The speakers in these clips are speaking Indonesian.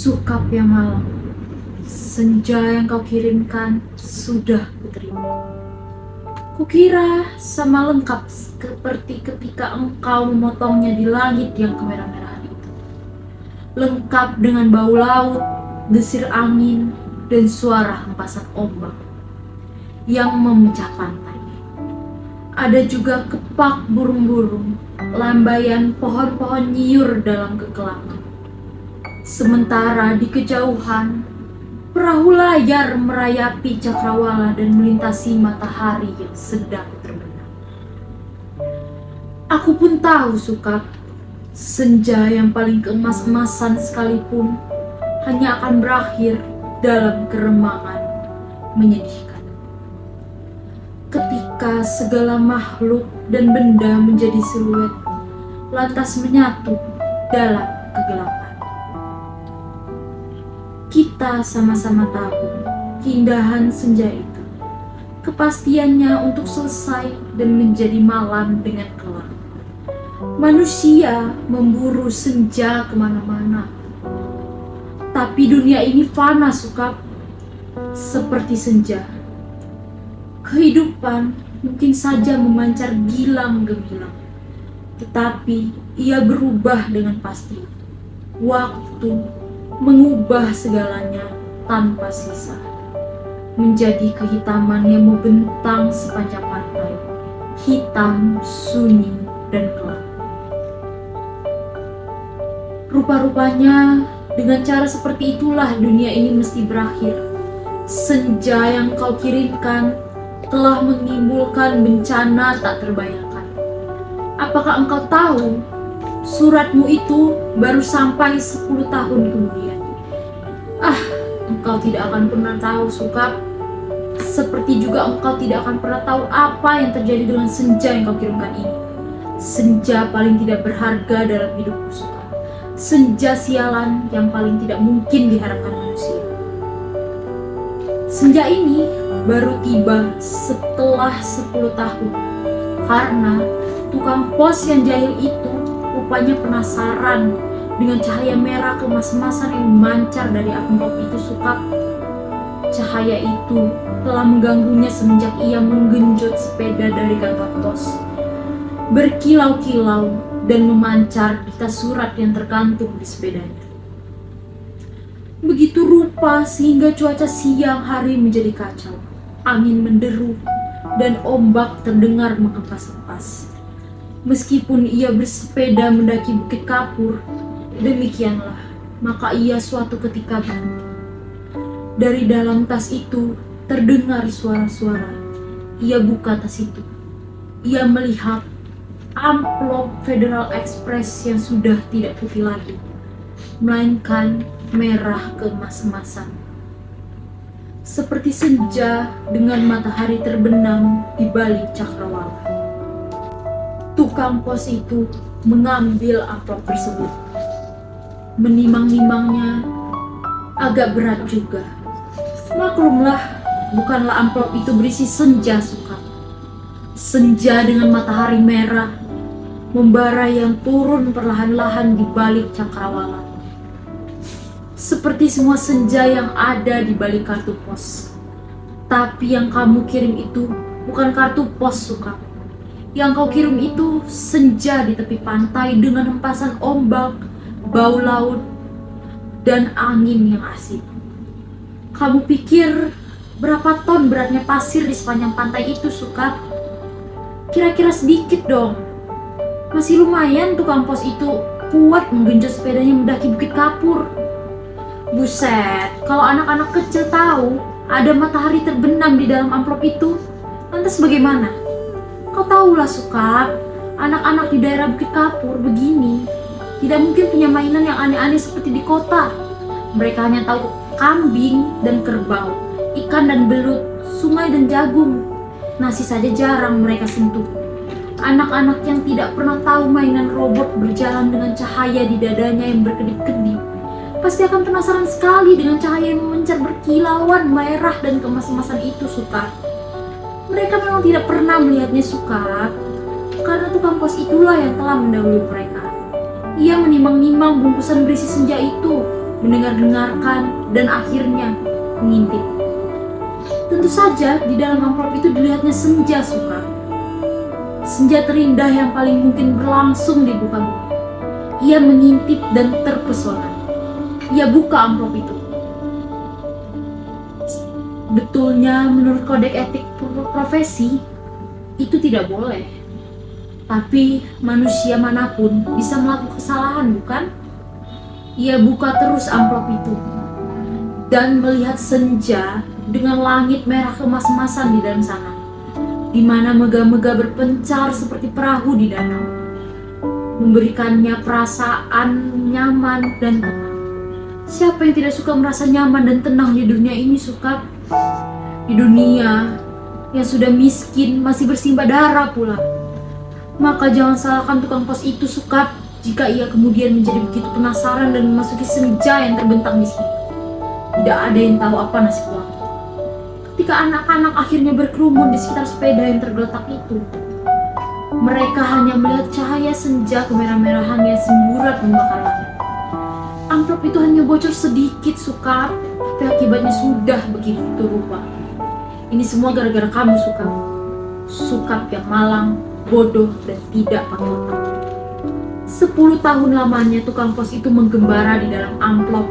Sukap yang malam, senja yang kau kirimkan sudah kuterima. Kukira sama lengkap seperti ketika engkau memotongnya di langit yang kemerah-merahan itu. Lengkap dengan bau laut, desir angin, dan suara hempasan ombak yang memecah pantai. Ada juga kepak burung-burung, lambaian pohon-pohon nyiur dalam kegelapan. Sementara di kejauhan, perahu layar merayapi cakrawala dan melintasi matahari yang sedang terbenam. Aku pun tahu Sukap, senja yang paling keemas-emasan sekalipun hanya akan berakhir dalam keremangan menyedihkan. Ketika segala makhluk dan benda menjadi siluet, lantas menyatu dalam kegelapan. Kita sama-sama tahu keindahan senja itu, kepastiannya untuk selesai dan menjadi malam dengan kelam. Manusia memburu senja kemana-mana, tapi dunia ini fana Sukap, seperti senja. Kehidupan mungkin saja memancar gilang gemilang, tetapi ia berubah dengan pasti. Waktu mengubah segalanya tanpa sisa, menjadi kehitaman yang membentang sepanjang pantai, hitam, sunyi, dan gelap. Rupa-rupanya dengan cara seperti itulah dunia ini mesti berakhir. Senja yang kau kirimkan telah menimbulkan bencana tak terbayangkan. Apakah engkau tahu suratmu itu baru sampai 10 tahun kemudian? Engkau tidak akan pernah tahu Sukap. Seperti juga engkau tidak akan pernah tahu apa yang terjadi dengan senja yang kau kirimkan ini. Senja paling tidak berharga dalam hidupku Sukap. Senja sialan yang paling tidak mungkin diharapkan manusia. Senja ini baru tiba setelah 10 tahun. Karena tukang pos yang jahil itu rupanya penasaran dengan cahaya merah kemas-emasan yang memancar dari amplop itu Sukap. Cahaya itu telah mengganggunya semenjak ia menggenjot sepeda dari kantor pos, berkilau-kilau dan memancar di tas surat yang tergantung di sepedanya. Begitu rupa sehingga cuaca siang hari menjadi kacau. Angin menderu dan ombak terdengar mengempas-empas. Meskipun ia bersepeda mendaki Bukit Kapur, demikianlah, maka ia suatu ketika berhenti. Dari dalam tas itu terdengar suara-suara. Ia buka tas itu. Ia melihat amplop Federal Express yang sudah tidak putih lagi, melainkan merah keemas-emasan. Seperti senja dengan matahari terbenam di balik cakrawala. Tukang pos itu mengambil amplop tersebut. Menimang-nimangnya agak berat juga. Maklumlah, bukanlah amplop itu berisi senja Sukap. Senja dengan matahari merah membara yang turun perlahan-lahan di balik cakrawala. Seperti semua senja yang ada di balik kartu pos. Tapi yang kamu kirim itu bukan kartu pos Sukap. Yang kau kirim itu senja di tepi pantai dengan hempasan ombak, bau laut, dan angin yang asing. Kamu pikir berapa ton beratnya pasir di sepanjang pantai itu Sukap? Kira-kira sedikit dong. Masih lumayan tukang pos itu kuat menggenjot sepedanya mendaki Bukit Kapur. Buset, kalau anak-anak kecil tahu ada matahari terbenam di dalam amplop itu, lantas bagaimana? Kau tahulah Sukap, anak-anak di daerah Bukit Kapur begini tidak mungkin punya mainan yang aneh-aneh seperti di kota. Mereka hanya tahu kambing dan kerbau, ikan dan belut, sungai dan jagung. Nasi saja jarang mereka sentuh. Anak-anak yang tidak pernah tahu mainan robot berjalan dengan cahaya di dadanya yang berkedip-kedip pasti akan penasaran sekali dengan cahaya yang memancar berkilauan merah dan kemas-emasan itu Sukap. Mereka memang tidak pernah melihatnya Sukap, karena tukang pos itulah yang telah mendahului mereka. Ia menimang-nimang bungkusan berisi senja itu, mendengar-dengarkan, dan akhirnya mengintip. Tentu saja di dalam amplop itu dilihatnya senja Sukar. Senja terindah yang paling mungkin berlangsung di muka bumi. Ia mengintip dan terpesona. Ia buka amplop itu. Betulnya menurut kode etik profesi itu tidak boleh. Tapi manusia manapun bisa melakukan kesalahan, bukan? Ia buka terus amplop itu dan melihat senja dengan langit merah kemas-emasan di dalam sana, di mana mega-mega berpencar seperti perahu di danau, memberikannya perasaan nyaman dan tenang. Siapa yang tidak suka merasa nyaman dan tenang di dunia ini, Sukar? Di dunia yang sudah miskin masih bersimbah darah pula. Maka jangan salahkan tukang pos itu, Sukar, jika ia kemudian menjadi begitu penasaran dan memasuki senja yang terbentang di sini. Tidak ada yang tahu apa nasib uang. Ketika anak-anak akhirnya berkerumun di sekitar sepeda yang tergeletak itu, mereka hanya melihat cahaya senja kemerah-merahan yang semburat membakar langit. Amplop itu hanya bocor sedikit, Sukar, tapi akibatnya sudah begitu rupa. Ini semua gara-gara kamu, Sukar. Sukar yang malang, bodoh, dan tidak pakai otak. 10 tahun lamanya tukang pos itu menggembara di dalam amplop.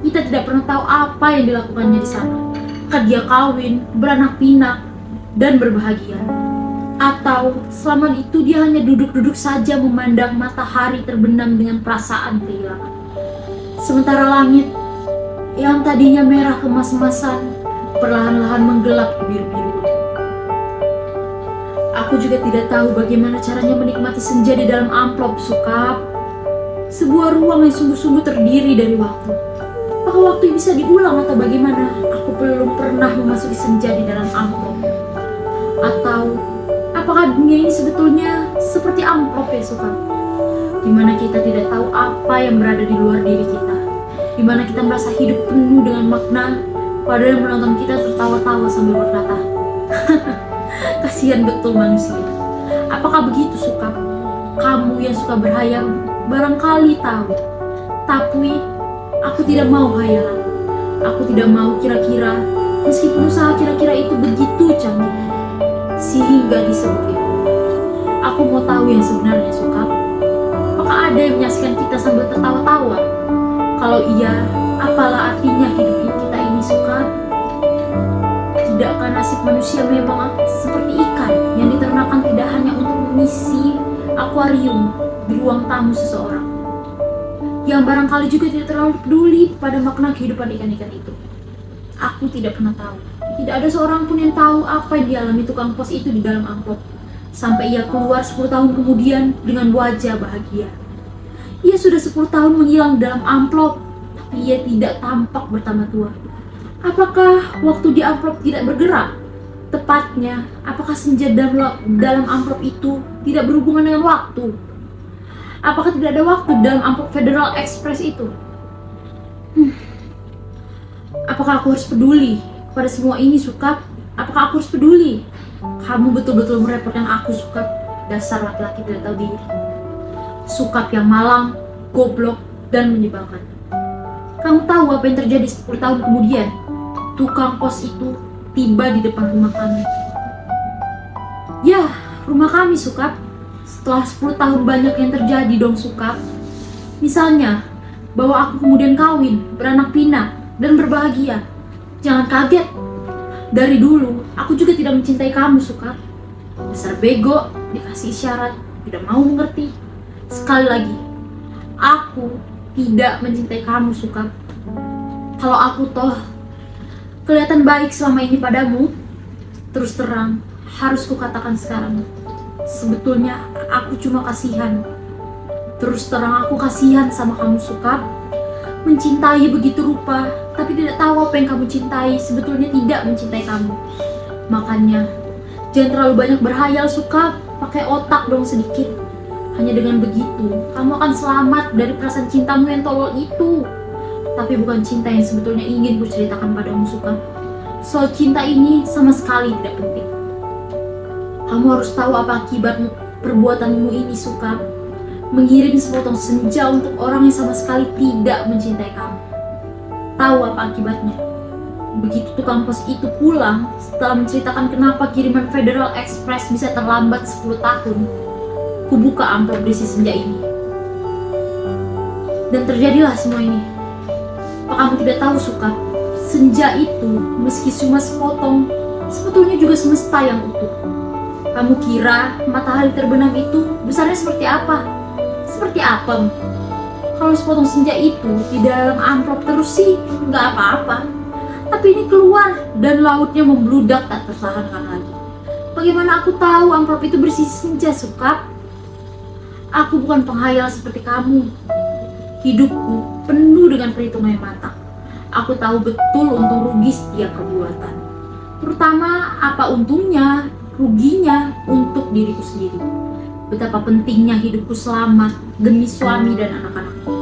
Kita tidak pernah tahu apa yang dilakukannya di sana. Apakah dia kawin, beranak pinak, dan berbahagia? Atau selama itu dia hanya duduk-duduk saja memandang matahari terbenam dengan perasaan kehilangan. Sementara langit yang tadinya merah kemas-emasan perlahan-lahan menggelap kebiru-biruan. Aku juga tidak tahu bagaimana caranya menikmati senja di dalam amplop, Sukar. Sebuah ruang yang sungguh-sungguh terdiri dari waktu. Apakah waktu bisa diulang atau bagaimana? Aku belum pernah memasuki senja di dalam amplop. Atau apakah dunia ini sebetulnya seperti amplop ya, Sukar? Dimana kita tidak tahu apa yang berada di luar diri kita. Dimana kita merasa hidup penuh dengan makna, padahal menonton kita tertawa-tawa sambil berkata, kasihan betul manusia. Apakah begitu, Sukar? Kamu yang suka berhayal barangkali tahu. Tapi aku tidak mau hayalan. Aku tidak mau kira-kira, meskipun usaha kira-kira itu begitu canggih sehingga disebut itu. Aku mau tahu yang sebenarnya, Sukar. Apakah ada yang menyaksikan kita sambil tertawa-tawa? Kalau iya, apalah artinya hidup kita ini, Sukar? Tidakkah nasib manusia memang seperti ikan yang diternakan tidak hanya untuk mengisi akuarium di ruang tamu seseorang, yang barangkali juga tidak terlalu peduli pada makna kehidupan ikan-ikan itu? Aku tidak pernah tahu. Tidak ada seorang pun yang tahu apa yang dialami tukang pos itu di dalam amplop, sampai ia keluar 10 tahun kemudian dengan wajah bahagia. Ia sudah 10 tahun menghilang dalam amplop, tapi ia tidak tampak bertambah tua. Apakah waktu di amplop tidak bergerak? Tepatnya, apakah senja dalam amplop itu tidak berhubungan dengan waktu? Apakah tidak ada waktu dalam amplop Federal Express itu? Apakah aku harus peduli pada semua ini, Sukar? Apakah aku harus peduli? Kamu betul-betul merepotkan aku, Sukar. Dasar laki-laki tidak tahu diri. Sukar yang malang, goblok, dan menyebalkan. Kamu tahu apa yang terjadi 10 tahun kemudian? Tukang pos itu tiba di depan rumah kami. Ya, rumah kami, Sukar. Setelah 10 tahun banyak yang terjadi dong, Sukar. Misalnya, bahwa aku kemudian kawin, beranak pinak, dan berbahagia. Jangan kaget. Dari dulu, aku juga tidak mencintai kamu, Sukar. Dasar bego, dikasih isyarat, tidak mau mengerti. Sekali lagi, aku tidak mencintai kamu, Sukar. Kalau aku toh kelihatan baik selama ini padamu, terus terang, harus kukatakan sekarang, sebetulnya aku cuma kasihan. Terus terang aku kasihan sama kamu, Sukar. Mencintai begitu rupa, tapi tidak tahu apa yang kamu cintai, sebetulnya tidak mencintai kamu. Makanya, jangan terlalu banyak berhayal, Sukar. Pakai otak dong sedikit. Hanya dengan begitu, kamu akan selamat dari perasaan cintamu yang tolol itu. Tapi bukan cinta yang sebetulnya ingin kuceritakan padamu, Sukar. Soal cinta ini sama sekali tidak penting. Kamu harus tahu apa akibat perbuatanmu ini, Sukar. Mengirim sepotong senja untuk orang yang sama sekali tidak mencintai kamu. Tahu apa akibatnya? Begitu tukang pos itu pulang setelah menceritakan kenapa kiriman Federal Express bisa terlambat 10 tahun, kubuka amplop berisi senja ini. Dan terjadilah semua ini. Apa kamu tidak tahu, Sukap? Senja itu, meski cuma sepotong, sebetulnya juga semesta yang utuh. Kamu kira matahari terbenam itu besarnya seperti apa? Seperti apa? Kalau sepotong senja itu di dalam amplop terus sih nggak apa-apa. Tapi ini keluar dan lautnya membludak tak tertahankan lagi. Bagaimana aku tahu amplop itu berisi senja, Sukap? Aku bukan penghayal seperti kamu. Hidupku penuh dengan perhitungan yang matang. Aku tahu betul untung rugi setiap perbuatan. Terutama apa untungnya, ruginya untuk diriku sendiri. Betapa pentingnya hidupku selamat demi suami dan anak-anakku.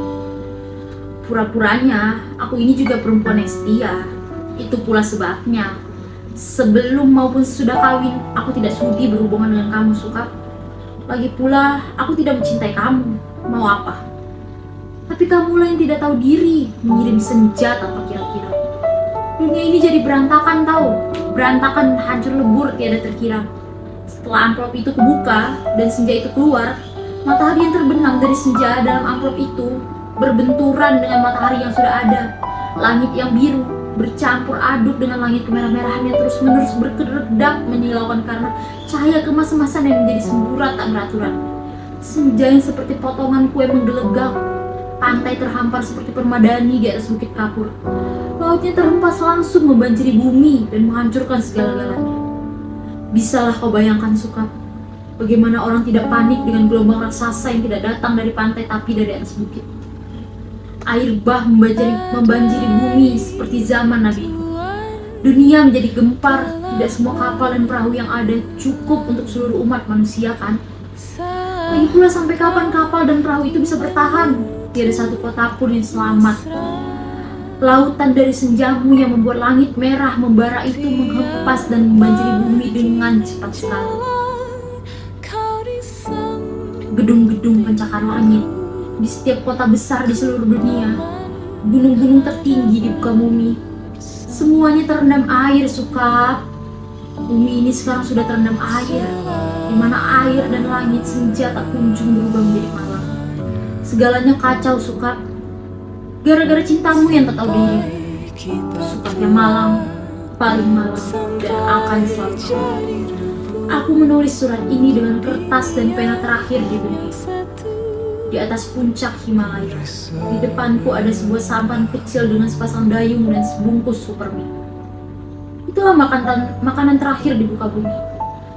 Pura-puranya aku ini juga perempuan yang setia. Itu pula sebabnya sebelum maupun sesudah kawin aku tidak sudi berhubungan dengan kamu, Sukap. Lagi pula aku tidak mencintai kamu. Mau apa? Tapi kamulah yang tidak tahu diri, mengirim senja tanpa kira-kira. Dunia ini jadi berantakan tahu, berantakan, hancur lebur tiada terkira. Setelah amplop itu kebuka dan senja itu keluar, matahari yang terbenam dari senja dalam amplop itu berbenturan dengan matahari yang sudah ada. Langit yang biru bercampur aduk dengan langit kemerah-merahan yang terus-menerus berkedap menyilaukan karena cahaya kemas-emasan yang menjadi semburat tak beraturan. Senja yang seperti potongan kue menggelegar. Pantai terhampar seperti permadani di atas bukit kapur. Lautnya terhempas langsung membanjiri bumi dan menghancurkan segala-galanya. Bisalah kau bayangkan, Sukap, bagaimana orang tidak panik dengan gelombang raksasa yang tidak datang dari pantai tapi dari atas bukit. Air bah membanjiri bumi seperti zaman Nabi. Dunia menjadi gempar, tidak semua kapal dan perahu yang ada cukup untuk seluruh umat manusia, kan? Lagi pula sampai kapan kapal dan perahu itu bisa bertahan? Tiada satu kota pun yang selamat. Lautan dari senjamu yang membuat langit merah membara itu menghempas dan membanjiri bumi dengan cepat sekali. Gedung-gedung pencakar langit di setiap kota besar di seluruh dunia, gunung-gunung tertinggi di muka bumi, semuanya terendam air, Sukap. Bumi ini sekarang sudah terendam air, di mana air dan langit senja tak kunjung berubah menjadi malam. Segalanya kacau, Sukap. Gara-gara cintamu yang tak tahu diri. Sukap yang malang, paling malang, dan akan selalu malang. Aku menulis surat ini dengan kertas dan pena terakhir di bumi. Di atas puncak Himalaya, di depanku ada sebuah sampan kecil dengan sepasang dayung dan sebungkus supermie. Itulah makanan terakhir di muka bumi.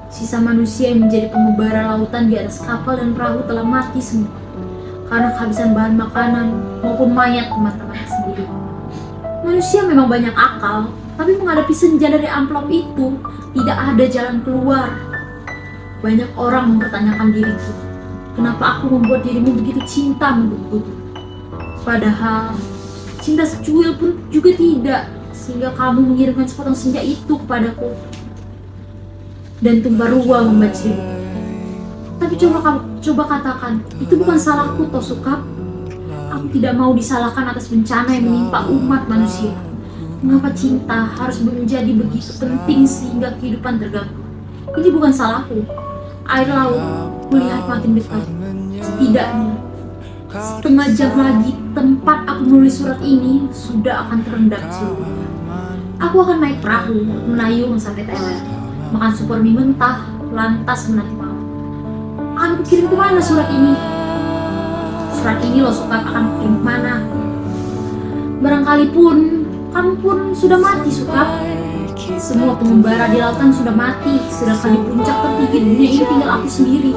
Sisa manusia yang menjadi pengembara lautan di atas kapal dan perahu telah mati semua karena kehabisan bahan makanan maupun mayat teman-temannya sendiri. Manusia memang banyak akal, tapi menghadapi senja dari amplop itu tidak ada jalan keluar. Banyak orang mempertanyakan diriku, kenapa aku membuat dirimu begitu cinta menurutku? Padahal cinta secuil pun juga tidak, sehingga kamu mengirimkan sepotong senja itu kepadaku dan tumpah ruah membanjiri. Tapi coba katakan, itu bukan salahku toh, Sukap. Aku tidak mau disalahkan atas bencana yang menimpa umat manusia. Mengapa cinta harus menjadi begitu penting sehingga kehidupan terganggu? Ini bukan salahku. Air laut melihat makin dekat. Setidaknya setengah jam lagi tempat aku menulis surat ini sudah akan terendam seluruhnya. Aku akan naik perahu menayung sampai Thailand, makan supermie mentah, lantas menanti malam. Akan kukirim kemana surat ini? Surat ini loh, Sukap, akan kukirim kemana? Barangkali pun kamu pun sudah mati, Sukap. Semua pengembara di lautan sudah mati, sedangkan di puncak tertinggi dunia ini tinggal aku sendiri.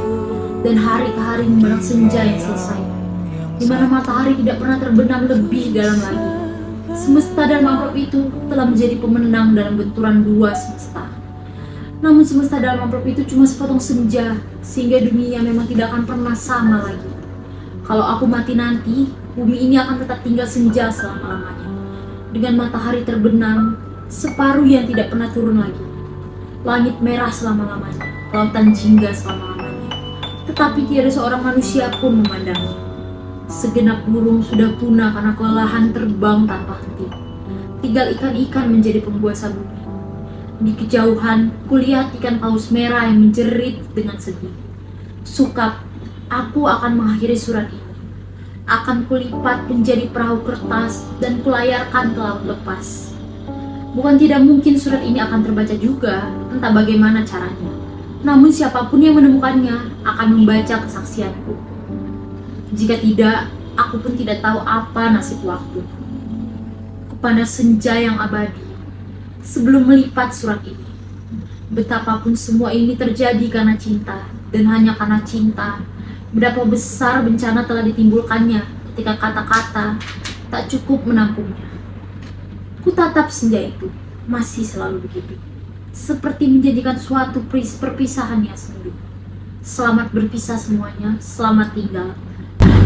Dan hari ke hari memandang senja yang selesai, di mana matahari tidak pernah terbenam lebih dalam lagi. Semesta dan amplop itu telah menjadi pemenang dalam benturan dua semesta. Namun semesta dalam amplop itu cuma sepotong senja, sehingga dunia memang tidak akan pernah sama lagi. Kalau aku mati nanti, bumi ini akan tetap tinggal senja selama-lamanya, dengan matahari terbenam, separuh yang tidak pernah turun lagi. Langit merah selama-lamanya, lautan jingga selama-lamanya, tetapi tiada seorang manusia pun memandangnya. Segenap burung sudah punah karena kelelahan terbang tanpa henti. tinggal ikan-ikan menjadi pembuasa bumi. Di kejauhan, kulihat ikan paus merah yang menjerit dengan sedih. Sukap, aku akan mengakhiri surat ini. Akan kulipat menjadi perahu kertas dan kulayarkan ke laut lepas. Bukan tidak mungkin surat ini akan terbaca juga, entah bagaimana caranya. Namun siapapun yang menemukannya akan membaca kesaksianku. Jika tidak, aku pun tidak tahu apa nasib waktu. Kepada senja yang abadi, sebelum melipat surat ini, betapapun semua ini terjadi karena cinta, dan hanya karena cinta, betapa besar bencana telah ditimbulkannya ketika kata-kata tak cukup menampungnya. Kutatap senja itu masih selalu begitu, seperti menjadikan suatu perpisahan yang sendu. Selamat berpisah semuanya, selamat tinggal.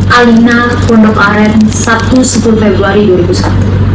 Alina, Pondok Aren, Sabtu 10 Februari 2001.